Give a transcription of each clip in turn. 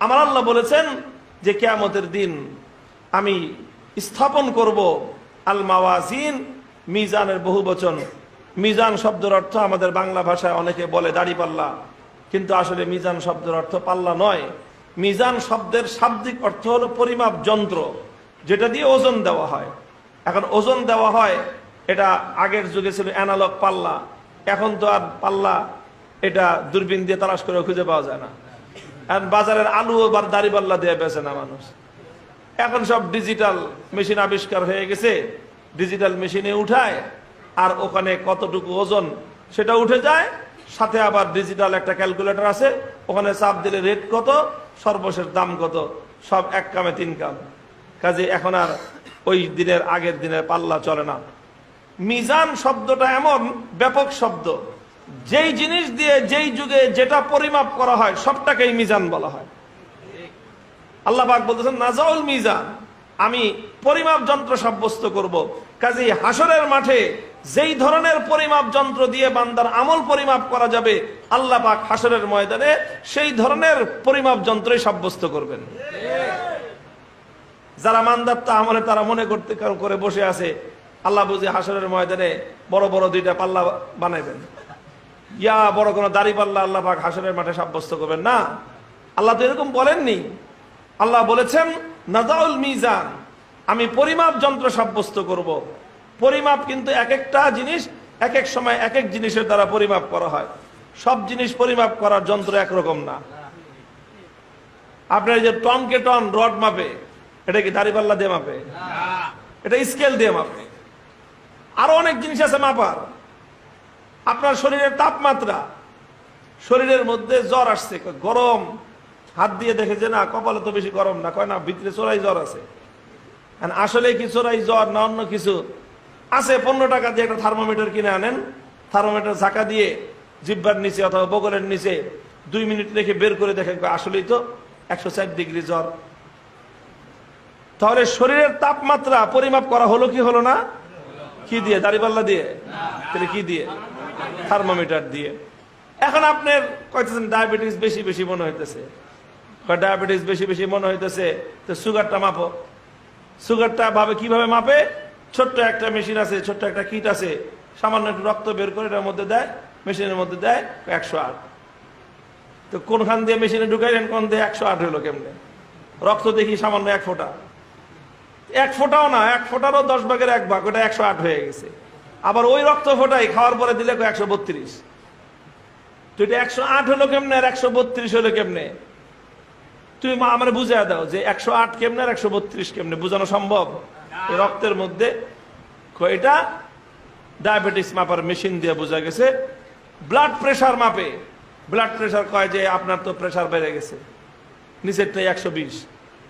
আমার আল্লাহ বলেছেন যে কিয়ামতের দিন আমি স্থাপন করব আল মাওয়াজিন, মিজানের বহুবচন। মিজান শব্দের অর্থ আমাদের বাংলা ভাষায় অনেকে বলে দাড়িপাল্লা, কিন্তু আসলে মিজান শব্দের অর্থ পাল্লা নয়। মিজান শব্দের শাব্দিক অর্থ হলো পরিমাপ যন্ত্র, যেটা দিয়ে ওজন দেওয়া হয়। এখন ওজন দেওয়া হয়, এটা আগের যুগে ছিল অ্যানালগ পাল্লা, এখন তো আর পাল্লা এটা দূরবীন দিয়ে তালাশ করে খুঁজে পাওয়া যায় না। এখন বাজারের আলু বা দাড়িপাল্লা দিয়ে বেচে না মানুষ। এখন সব ডিজিটাল মেশিন আবিষ্কার হয়ে গেছে, ডিজিটাল মেশিনে উঠায় আর ওখানে কতটুকু ওজন সেটা উঠে যায়, সাথে আবার ডিজিটাল একটা ক্যালকুলেটর আছে, ওখানে চাপ দিলে রেট কত, সর্বশেষ দাম কত, সব এক কামে তিন কাম। কাজে এখন আর ওই দিনের আগের দিনের পাল্লা চলে না। মিজান শব্দটা এমন ব্যাপক শব্দ, যেই জিনিস দিয়ে যেই যুগে যেটা পরিমাপ করা হয় সবটাকেই মিজান বলা হয়। আল্লাহ পাক বলতেছেন নাজাউল মিজান, আমি পরিমাপ যন্ত্র সাব্যস্ত করব। কাজেই হাসরের মাঠে যেই ধরনের পরিমাপ যন্ত্র দিয়ে বান্দার আমল পরিমাপ করা যাবে, আল্লাহ পাক হাসরের ময়দানে সেই ধরনের পরিমাপ যন্ত্রই সাব্যস্ত করবেন। যারা মানদাত্তা আমলে তারা মনে করতে করে বসে আছে আল্লাহ বুঝি হাসরের ময়দানে বড় বড় দুইটা পাল্লা বানাইবেন, ইয়া বড় কোনো দাড়ি পাল্লা আল্লাহ পাক হাসরের মাঠে সাব্যস্ত করবেন না। আল্লাহ তো এরকম বলেননি। আল্লাহ বলেছেন নাজাউল মিজান, আমি পরিমাপ যন্ত্র সাব্যস্ত করব। পরিমাপ কিন্তু এক একটা জিনিস এক এক সময় এক এক জিনিসের দ্বারা পরিমাপ করা হয়। সব জিনিস পরিমাপ করার যন্ত্র একরকম না। আপনার যে টনকে টন রড মাপে, এটা কি দাড়িপাল্লা দিয়ে মাপে? এটা স্কেল দিয়ে মাপে। আরো অনেক জিনিস আছে মাপার। আপনার শরীরের তাপমাত্রা, শরীরের মধ্যে জ্বর আসছে, গরম, হাত দিয়ে দেখে যে না কপালে তো বেশি গরম না, কয় না ভিতরে চোরাই জ্বর আছে। আসলে কি চোরাই জ্বর না অন্য কিছু আছে? 15 টাকা দিয়ে একটা থার্মোমিটার কিনে আনেন, থার্মোমিটার ঝাঁকা দিয়ে জিহ্বার নিচে অথবা বগলের নিচে 2 মিনিট রেখে বের করে দেখেন আসলেই তো 104 ডিগ্রি জ্বর। তাহলে শরীরের তাপমাত্রা পরিমাপ করা হলো কি হলো না? কি দিয়ে? দাড়িপাল্লা দিয়ে? তাহলে কি দিয়ে? থার্মোমিটার দিয়ে। এখন আপনার কইতেছেন ডায়াবেটিস বেশি বেশি মনে হইতেছে, ডায়াবেটিস বেশি বেশি মনে হইতেছে, তো সুগারটা মাপো। সুগারটা ভাবে কিভাবে মাপে? ছোট্ট একটা মেশিন আছে, ছোট্ট একটা কিট আছে, সামান্য একটু রক্ত বের করে এটার মধ্যে দেয়, মেশিনের মধ্যে দেয় 108। তো কোনখান দিয়ে মেশিনে ঢুকাইলেন, কোন দিয়ে 108 হলো কেমনে? রক্ত দেখি সামান্য 1 ফোঁটা, 1 ফোঁটাও না, 1 ফোঁটারও 10 ভাগের 1 ভাগ, ওটা 108 হয়ে গেছে। আবার ওই রক্ত ফোঁটাই খাওয়ার পরে দিলে 132। তো এটা 108 হলো কেমনে আর 132 হলো কেমনে? তুমি আমার বুঝিয়ে দাও যে 108 কেমনে আর 132 কেমনে, বুঝানো সম্ভব? এই রক্তের মধ্যে এটা ডায়াবেটিস মাপার মেশিন দিয়ে বোঝা গেছে। ব্লাড প্রেশার মাপে, ব্লাড প্রেশার কয় যে আপনার তো প্রেশার বেড়ে গেছে, নিচেরটাই 120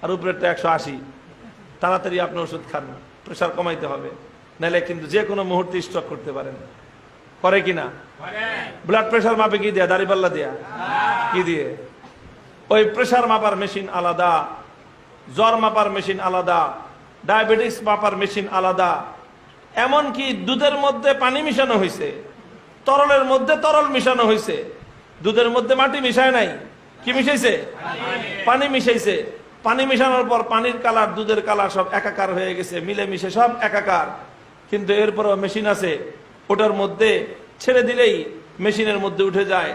আর উপরেরটা 180, তাড়াতাড়ি আপনি ওষুধ খান, প্রেশার কমাইতে হবে, নাহলে কিন্তু যে কোনো মুহূর্তে স্ট্রোক করতে পারেন। করে কিনা? ব্লাড প্রেশার মাপে কি দিয়ে? দাড়িপাল্লা দিয়া? কি দিয়ে? ওই প্রেশার মাপার মেশিন আলাদা, জ্বর মাপার মেশিন আলাদা, ডায়াবেটিস মাপার মেশিন আলাদা। এমনকি দুধের মধ্যে পানি মিশানো হয়েছে, তরলের মধ্যে তরল মিশানো হয়েছে, দুধের মধ্যে মাটি মিশায় নাই, কি মিশাইছে? পানি মিশাইছে। পানি মিশানোর পর পানির কালার দুধের কালার সব একাকার হয়ে গেছে, মিলে মিশে সব একাকার। কিন্তু এরপরও মেশিন আছে, ওটার মধ্যে ছেড়ে দিলেই মেশিনের মধ্যে উঠে যায়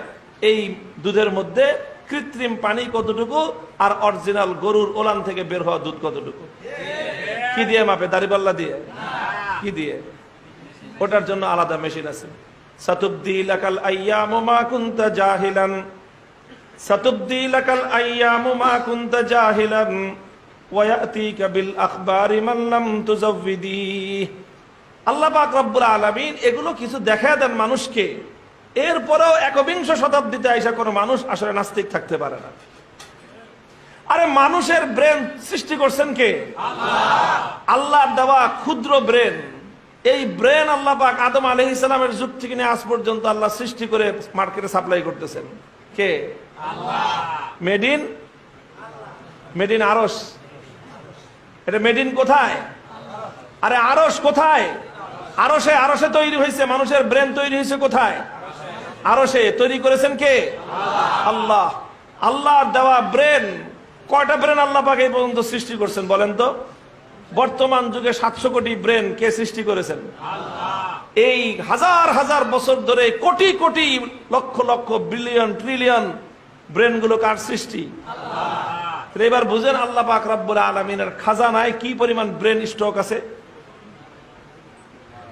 এই দুধের মধ্যে কৃত্রিম পানি কতটুকু আর অরিজিনাল গরুর ওলান থেকে বের হওয়া দুধ কতটুকু। কি দিয়ে মাপে? দাড়িপাল্লা দিয়ে? কি দিয়ে? ওটার জন্য আলাদা মেশিন আছে। সাতুবদি লাকাল আইয়ামু মা কুনতা জাহিলান, সাতুবদি লাকাল আইয়ামু মা কুনতা জাহিলান ওয়া ইয়াতিকা বিল আখবারি মান লাম তুজাওবিদি। আল্লাহ পাক রব্বুল আলামিন এগুলো কিছু দেখায় দেন মানুষকে, এরপরেও 21 শতাব্দীতে আইসা কোনো মানুষ আসলে নাস্তিক থাকতে পারে না। আরে মানুষের ব্রেন সৃষ্টি করছেন কে? আল্লাহর দেওয়া ক্ষুদ্র ব্রেন। এই ব্রেন আল্লাহ পাক আদম আলাইহিস সালামের যুগ থেকে নিয়ে আজ পর্যন্ত আল্লাহ সৃষ্টি করে মার্কেটে সাপ্লাই করতেছেন। কে? আল্লাহ। মেড ইন আরশ। এটা মেড ইন কোথায়? আরে আরশ কোথায়? আরশে, আরশে তৈরি হয়েছে। মানুষের ব্রেন তৈরি হয়েছে কোথায়? আরশে। তৈরি করেছেন কে? আল্লাহ। আল্লাহর দেওয়া ব্রেন কয়টা ব্রেন আল্লাহ পাক এই পর্যন্ত সৃষ্টি করছেন বলেন তো? বর্তমান যুগে 700 কোটি ব্রেন কে সৃষ্টি করেছেন? এই হাজার হাজার বছর ধরে crore crore lakh lakh billion trillion brain গুলো কার সৃষ্টি? এবার বুঝেন আল্লাহ পাক রব্বুল আলামিনের খাজানায় কি পরিমাণ ব্রেন স্টক আছে।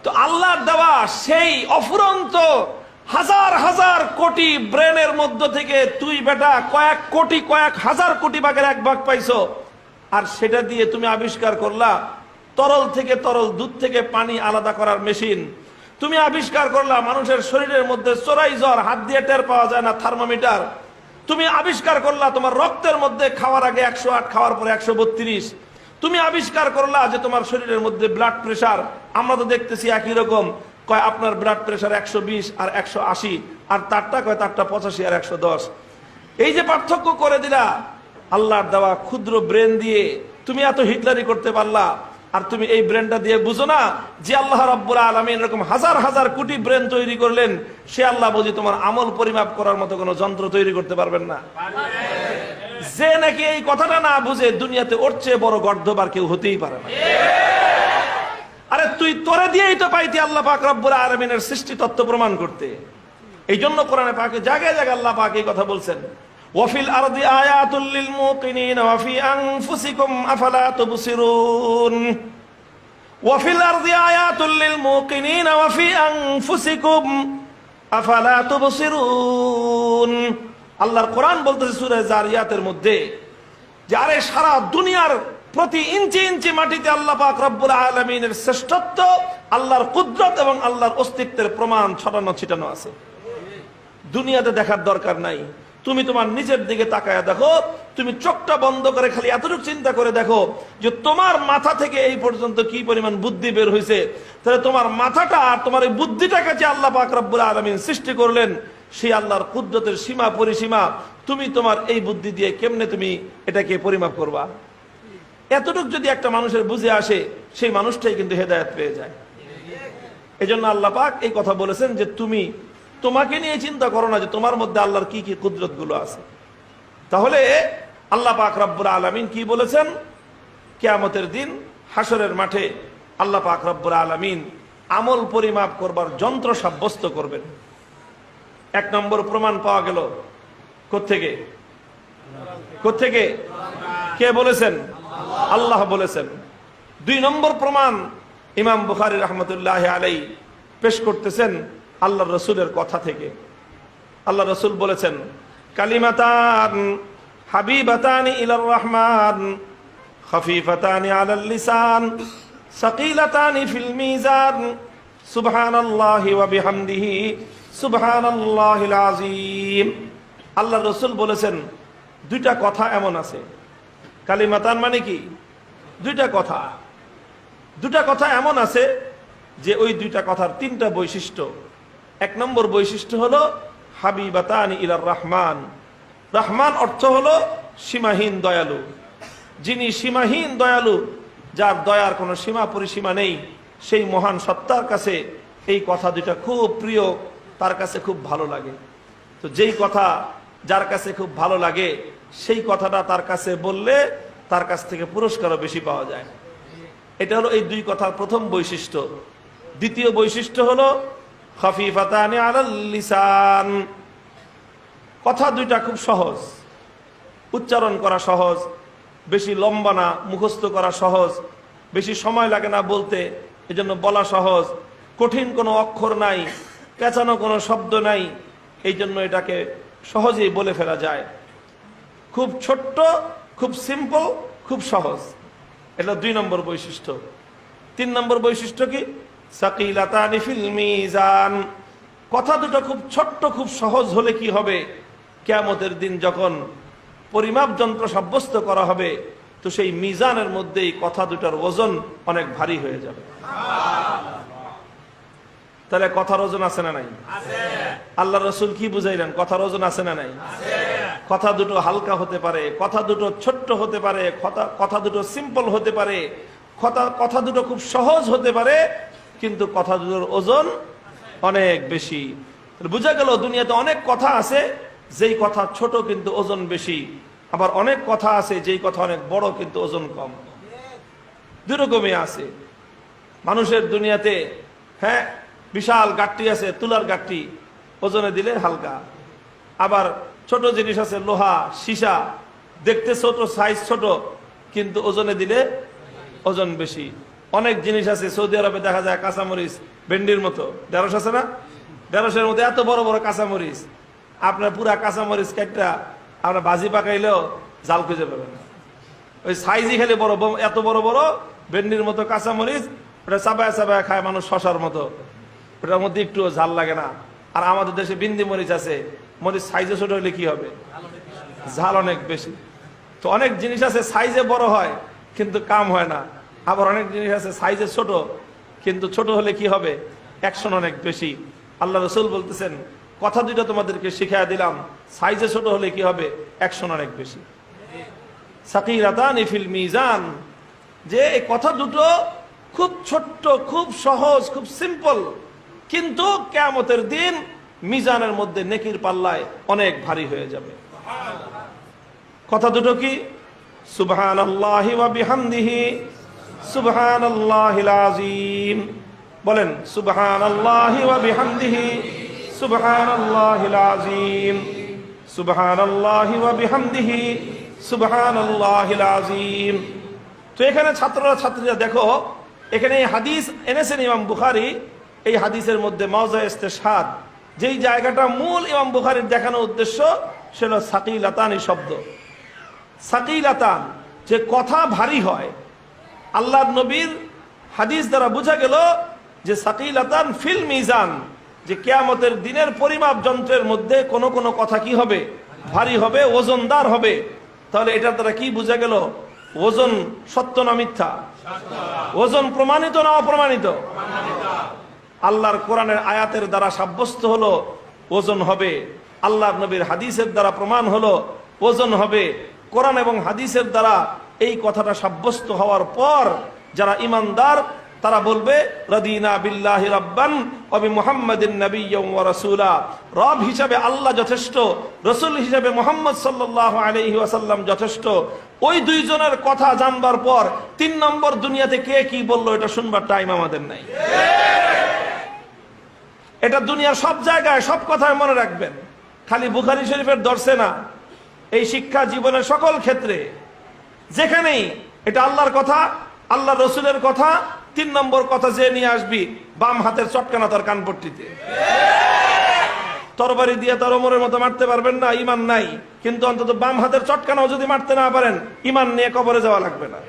তো আল্লাহর দেওয়া সেই অফুরন্ত হাজার হাজার কোটি ব্রেনের মধ্য থেকে তুই বেটা কয়েক কোটি কয়েক হাজার কোটি ভাগের এক ভাগ পাইছো, আর সেটা দিয়ে তুমি আবিষ্কার করলা তরল থেকে তরল, দুধ থেকে পানি আলাদা করার মেশিন। তুমি আবিষ্কার করলা মানুষের শরীরের মধ্যে চোরাই জ্বর হাত দিয়ে টের পাওয়া যায় না, থার্মোমিটার। তুমি আবিষ্কার করলা তোমার রক্তের মধ্যে খাওয়ার আগে 108, খাওয়ার পরে 132। তুমি আবিষ্কার করলা যে তোমার শরীরের মধ্যে ব্লাড প্রেশার, আমরা তো দেখতেছি একই রকম, কয় আপনার ব্লাড প্রেশার 120 আর 180, আর তারটা কয় তারটা 85 আর 110। এই যে পার্থক্য করে দিলা আল্লাহর দেওয়া ক্ষুদ্র ব্রেন দিয়ে, তুমি এত হিটলারি করতে পারলা। আর তুমি এই ব্রেনটা দিয়ে বুঝো না যে আল্লাহ রাব্বুল আলামিন এরকম হাজার হাজার কোটি ব্রেন তৈরি করলেন, সে আল্লাহ বুঝি তোমার আমল পরিমাপ করার মতো কোনো যন্ত্র তৈরি করতে পারবেন না? যে নাকি এই কথাটা না বুঝে দুনিয়াতে ওর চেয়ে বড় গর্ধবার কেউ হতেই পারে না। আরে তুই তোরে দিয়েই তো পাইতি আল্লাহ পাক রব্বুল আলামিনের সৃষ্টি তত্ত্ব প্রমাণ করতে। এই জন্য কোরআনে পাকে জায়গায় জায়গায় আল্লাহ পাক এই কথা বলছেন, ওয়াফিল আরদি আয়াতুল লিল মুকিনিন ওয়া ফি আনফুসিকুম আফালা তুবসিরুন। ওয়াফিল আরদি আয়াতুল লিল মুকিনিন ওয়া ফি আনফুসিকুম আফালা তুবসিরুন। আল্লাহর কোরআন বলতেছে সূরা জারিয়াতের মধ্যে যে আরে সারা দুনিয়ার প্রতি ইঞ্চি ইঞ্চি মাটিতে আল্লাহ পাক রব্বুল আলামিনের শ্রেষ্ঠত্ব, আল্লাহর কুদরত এবং আল্লাহর অস্তিত্বের প্রমাণ ছড়ানো ছিটানো আছে। দুনিয়াতে দেখার দরকার নাই, তুমি তোমার নিজের দিকে তাকায়া দেখো। তুমি চোখটা বন্ধ করে খালি এতটুকু চিন্তা করে দেখো যে তোমার মাথা থেকে এই পর্যন্ত কি পরিমাণ বুদ্ধি বের হয়েছে। তাহলে তোমার মাথাটা আর তোমার এই বুদ্ধিটাকে যে আল্লাহ পাক রব্বুল আলামিন সৃষ্টি করলেন, সেই আল্লাহর কুদরতের সীমা পরিসীমা তুমি তোমার এই বুদ্ধি দিয়ে কেমনে তুমি এটাকে পরিমাপ করবা? এতটুকু যদি একটা মানুষের বুঝে আসে, সেই মানুষটাই কিন্তু হেদায়েত পেয়ে যায়। এই জন্য আল্লাহ পাক এই কথা বলেছেন যে তুমি তোমাকে নিয়ে চিন্তা করো না যে তোমার মধ্যে আল্লাহর কি কি কুদরত গুলো আছে। তাহলে আল্লাহ পাক রব্বুল আলামিন কি বলেছেন? কিয়ামতের দিন হাসরের মাঠে আল্লাহ পাক রব্বুল আলামিন আমল পরিমাপ করবার যন্ত্র সাব্যস্ত করবেন। এক নম্বর প্রমাণ পাওয়া গেল কোত্থেকে? কোত্থেকে? কে বলেছেন? আল্লাহ বলেছেন। 2 নম্বর প্রমাণ ইমাম বুখারী রাহমাতুল্লাহ আলাইহি পেশ করতেছেন আল্লাহর রাসূলের কথা থেকে। আল্লাহ রাসূল বলেছেন, কালিমাতান হাবিবাতানি ইলার রহমান খাফিফাতানি আলাল লিসান সাকিলাতানি ফিল মিজান সুবহানাল্লাহি ওয়া বিহামদিহি সুবহানাল্লাহিল আযীম। আল্লাহর রাসূল বলেছেন 2টা কথা এমন আছে। কালিমাতান মানে কি? 2টা কথা। 2টা কথা এমন আছে যে ওই 2টা কথার 3টা বৈশিষ্ট্য। 1 নম্বর বৈশিষ্ট্য হলো হাবিবাতানি ইলার রহমান। রহমান অর্থ হলো সীমাহীন দয়ালু। যিনি সীমাহীন দয়ালু, যার দয়ার কোনো সীমা পরিসীমা নেই, সেই মহান সত্তার কাছে এই কথা 2টা খুব প্রিয়, তার কাছে খুব ভালো লাগে। তো যেই কথা যার কাছে খুব ভালো লাগে, সেই কথাটা তার কাছে বললে তার কাছ থেকে পুরস্কারও বেশি পাওয়া যায়। এটা হলো এই 2 কথার প্রথম বৈশিষ্ট্য। দ্বিতীয় বৈশিষ্ট্য হলো খাফিফাতানি আলাল লিসান। কথা 2টা খুব সহজ, উচ্চারণ করা সহজ, বেশি লম্বা না, মুখস্থ করা সহজ, বেশি সময় লাগে না বলতে, এজন্য বলা সহজ। কঠিন কোনো অক্ষর নাই, পেঁচানো কোনো শব্দ নাই, এই জন্য এটাকে সহজেই বলে ফেলা যায়। খুব ছোট্ট, খুব সিম্পল, খুব সহজ। এটা 2 নম্বর বৈশিষ্ট্য। 3 নম্বর বৈশিষ্ট্য কি? সাকিলাতানি ফিল মিজান। কথা 2টা খুব ছোট্ট, খুব সহজ হলে কি হবে? কিয়ামতের দিন যখন পরিমাপ যন্ত্র সাব্যস্ত করা হবে, তো সেই মিজানের মধ্যেই কথা 2টার ওজন অনেক ভারী হয়ে যাবে। তাহলে কথার ওজন আছে না নাই? আল্লাহ রাসূল কি বুঝাইলেন? কথার ওজন আছে না নাই? কথা 2টো হালকা হতে পারে, কথা 2টো ছোট্ট হতে পারে, কথা 2টো সিম্পল হতে পারে, কথা 2টো খুব সহজ হতে পারে, কিন্তু কথা 2টোর ওজন অনেক বেশি। বুঝা গেল দুনিয়াতে অনেক কথা আছে যেই কথা ছোট কিন্তু ওজন বেশি। আবার অনেক কথা আছে যেই কথা অনেক বড় কিন্তু ওজন কম। দুই রকমই আছে মানুষের দুনিয়াতে। হ্যাঁ, বিশাল গাট্টি আছে, তুলার গাট্টি, ওজনে দিলে হালকা। আবার ছোট জিনিস আছে, লোহা, সীসা, দেখতে ছোট, সাইজ ছোট, কিন্তু ওজনে দিলে ওজন বেশি। অনেক জিনিস আছে, সৌদি আরবে দেখা যায় কাঁচামরিচ ভেন্ডির মতো, ঢেঁড়স আছে না, ঢেঁড়সের মধ্যে এত বড় বড় কাঁচামরিচ, আপনার পুরা কাঁচামরিচ কাটটা আপনার ভাজি পাকাইলেও জাল খুঁজে পাবেন না। ওই সাইজই খেলে বড়, এত বড় বড় ভেন্ডির মতো কাঁচামরিচ, ওটা চাবায় চাবায় খায় মানুষ শশার মতো, ওটার মধ্যে একটুও ঝাল লাগে না। আর আমাদের দেশে বিন্দি মরিচ আছে, মরিচ সাইজে ছোট হলে কি হবে, ঝাল অনেক বেশি। তো অনেক জিনিস আছে সাইজে বড় হয় কিন্তু কাম হয় না, আবার অনেক জিনিস আছে সাইজে ছোট কিন্তু ছোট হলে কি হবে, অ্যাকশন অনেক বেশি। আল্লাহ রসুল বলতেছেন কথা দুইটা তোমাদেরকে শিখিয়ে দিলাম, সাইজে ছোট হলে কি হবে, অ্যাকশন অনেক বেশি। সাকিরাতানি ফিল মিজান, যে এই কথা দুটো খুব ছোট্ট, খুব সহজ, খুব সিম্পল, কিন্তু কিয়ামতের দিন মিজানের মধ্যে নেকির পাল্লায় অনেক ভারী হয়ে যাবে। কথা দুটো কি? সুবহানাল্লাহি ওয়া বিহামদিহি সুবহানাল্লাহিল আযীম। বলেন সুবহানাল্লাহি ওয়া বিহামদিহি সুবহানাল্লাহিল আযীম, সুবহানাল্লাহি ওয়া বিহামদিহি সুবহানাল্লাহিল আযীম। তো এখানে ছাত্ররা ছাত্রীরা দেখো, এখানে এই হাদিস এনেছেন ইমাম বুখারী। এই হাদিসের মধ্যে মাওজা ইস্তেশহাদ, যেই জায়গাটা মূল ইমাম বুখারীর দেখানোর উদ্দেশ্য সেটা সাকিলাতানি শব্দ। সাকিলাতান, যে কথা ভারী হয়। আল্লাহর নবীর হাদিস দ্বারা বোঝা গেল যে সাকিলাতান ফিল মিজান, যে কিয়ামতের দিনের পরিমাপ যন্ত্রের মধ্যে কোন কোন কথা কি হবে, ভারী হবে, ওজনদার হবে। তাহলে এটার দ্বারা কি বোঝা গেল? ওজন সত্য না মিথ্যা? ওজন প্রমাণিত না অপ্রমাণিত? আল্লাহর কোরআনের আয়াতের দ্বারা সাব্যস্ত হলো ওজন হবে, আল্লাহর নবীর হাদিসের দ্বারা প্রমাণ হলো ওজন হবে। কোরআন এবং হাদিসের দ্বারা এই কথাটা সাব্যস্ত হওয়ার পর যারা ঈমানদার তারা বলবে রাদিনা বিল্লাহি রাব্বান ওয়া বিমুহাম্মাদিন নাবিয়্যান ওয়া রাসূলা। রব হিসাবে আল্লাহ যথেষ্ট, রাসূল হিসাবে মুহাম্মদ সাল্লাল্লাহু আলাইহি ওয়াসাল্লাম যথেষ্ট। ওই দুইজনের কথা জানবার পর 3 নম্বর দুনিয়াতে কে কি বললো এটা শুনবার টাইম আমাদের নাই। এটা দুনিয়ার সব জায়গায় সব কথায় মনে রাখবেন, খালি বুখারী শরীফের দর্শে না, এই শিক্ষা জীবনের সকল ক্ষেত্রে যেখানেই এটা আল্লাহর কথা, আল্লাহ রসুলের কথা, 3 নম্বর কথা যে নিয়ে আসবি বাম হাতের চটকানা তার কানপট্টিতে। তরবারি দিয়ে তার ওমরের মতো মারতে পারবেন না, ইমান নাই, কিন্তু অন্তত বাম হাতের চটকানাও যদি মারতে না পারেন ইমান নিয়ে কবরে যাওয়া লাগবে না।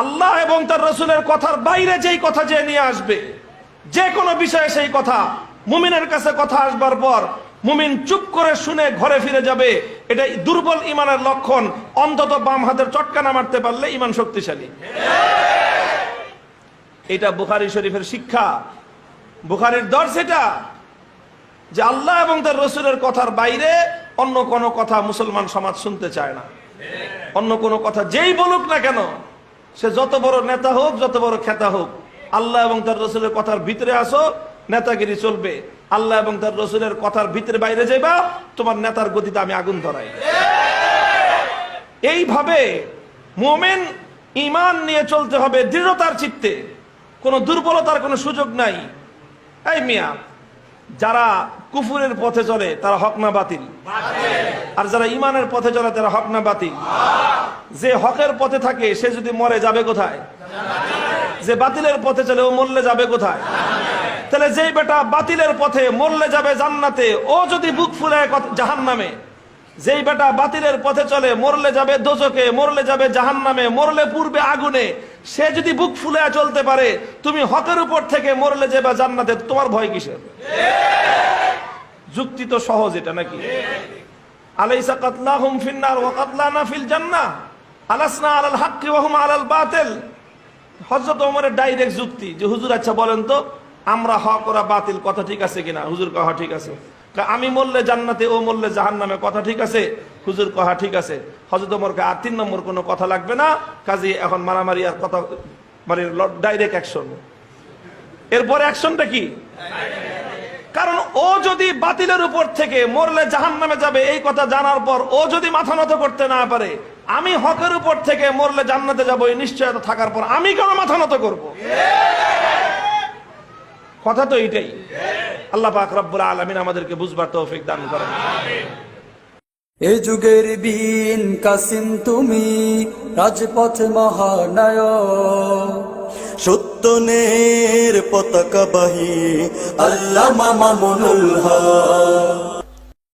আল্লাহ এবং তার রসুলের কথার বাইরে যেই কথা যে নিয়ে আসবে, যে কোনো বিষয়ে সেই কথা, মুমিনের কাছে কথা আসবার পর মুমিন চুপ করে শুনে ঘরে ফিরে যাবে, এটাই দুর্বল ইমানের লক্ষণ। অন্তত বাম হাতের চটকানা মারতে পারলে ইমান শক্তিশালী। এটা বুখারী শরীফের শিক্ষা, বুখারীর দর্শ এটা, যে আল্লাহ এবং তার রসুলের কথার বাইরে অন্য কোনো কথা মুসলমান সমাজ শুনতে চায় না। অন্য কোনো কথা যেই বলুক না কেন, সে যত বড় নেতা হোক, যত বড় খেতা হোক, আল্লাহ এবং তার রসুলের কথার ভিতরে আসো, নেতাগিরি চলবে। আল্লাহ এবং তার রসুলের কথার ভিতরে বাইরে যাইবা, তোমার নেতার গতিতে আমি আগুন ধরাই। এইভাবে মুমিন ঈমান নিয়ে চলতে হবে দৃঢ়তার চিত্তে, কোনো দুর্বলতার কোনো সুযোগ নাই। এই মিয়া, যারা কুফুরের পথে চলে তারা হক না বাতিল? আর যারা ঈমানের পথে চলে তারা হক না বাতিল? যে হকের পথে থাকে সে যদি মরে যাবে কোথায়? যে বাতিলের পথে চলে ও মরলে যাবে কোথায়? তাহলে যেই বেটা বাতিলের পথে মরলে যাবে জান্নাতে, ও যদি বুক ফুলায় জাহান্নামে, যেই বেটা বাতিলের পথে চলে মরলে যাবে দোজখে, মরলে যাবে জাহান্নামে, মরলে পূর্বে আগুনে, সে যদি বুক ফুলায় চলতে পারে, তুমি হকের উপর থেকে মরলে যাবে জান্নাতে, তোমার ভয় কিসের? যুক্তি তো সহজ এটা, নাকি? আলাইসা কাতলাহুম ফিন্নার ওয়া কাতলানা ফিল জান্নাহ আলাসনা আলাল হাক্কি ওয়া হুম আলাল বাতিল। হযরত ওমরের ডাইরেক্ট যুক্তি যে হুজুর আচ্ছা বলেন তো, আমরা হক ওরা বাতিল, কথা ঠিক আছে কিনা? হুজুর কহা ঠিক আছে। আমি মরলে জান্নাতে, ও মরলে জাহান্নামে, কথা ঠিক আছে? হুজুর কহা ঠিক আছে। হযরত ওমরকে আর 3 নম্বর কোনো কথা লাগবে না, কাজী এখন মারামারি আর কথা, মানে ডাইরেক্ট অ্যাকশন। এরপরে অ্যাকশনটা কি? কারণ ও যদি বাতিলের উপর থেকে মরলে জাহান্নামে যাবে এই কথা জানার পর ও যদি মাথা নত করতে না পারে, আমি হকের উপর থেকে মরলে জান্নাতে যাবো এই নিশ্চয়তা থাকার পর আমি কেন মাথা নত করব? কথা তো এইটাই। আল্লাহ পাক রব্বুল আলামিন আমাদেরকে বুঝবার তৌফিক দান করেন। এ যুগের বীন কাসিম তুমি, রাজপথ মহানায়ক, সত্যনের পতাকাবাহী আল্লামা মামুনুল হক।